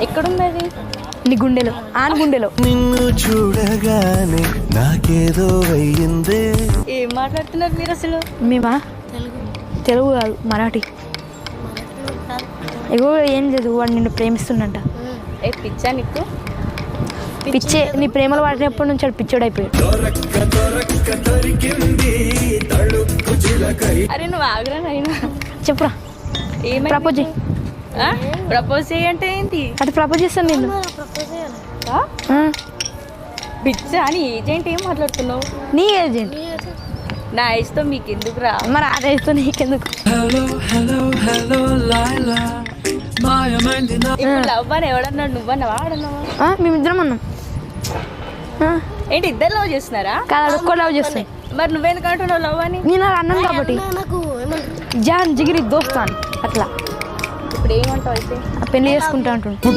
ఎక్కడుంది అది? నీ గుండెలో, ఆన్ గుండెలో. నిన్ను చూడగానే నాకేదో అయ్యిందే. ఏం మాట్లాడుతున్నారు మీరు అసలు? మేమా తెలుగు కాదు, మరాఠీ. ఎగో ఏం లేదు, వాడు నిన్ను ప్రేమిస్తుండంట. ఏ పిచ్చా నీకు? పిచ్చే, నీ ప్రేమలో వాడినప్పటి నుంచి వాడు పిచ్చోడు అయిపోయాడు. అరే నువ్వు ఆగ్రా అయినా చెప్పురా, ప్రపోజ్ చేయి. ప్రపోజ్ చేయంటే ఏంటి? అటు ప్రపోజ్ చేస్తాను నేను. పిచ్చా నీ ఏజెంట్ ఏం మాట్లాడుతున్నావు? నీ ఏజెంట్ నా ఏజ్తో మీకు ఎందుకు రా? మరి ఆ ఏజ్తో నీకెందుకు? ఇప్పుడు లవ్ అని ఎవడన్నాడు? నువ్వన్నావా ఆడన్నావా? మేమిద్దరం అన్నాం. ఏంటి ఇద్దరు లవ్ చేస్తున్నారా? కాదు, ఒక్కో లవ్ చేస్తాయి. మరి నువ్వెందుకు అంటున్నావు లవ్ అని? నేను అలా అన్నాను కాబట్టి. జాన్ జిగిరి దోస్తాన్ అట్లా. ఇప్పుడు ఏమంటావు అయితే? పెళ్లి చేసుకుంటా అంటుండు.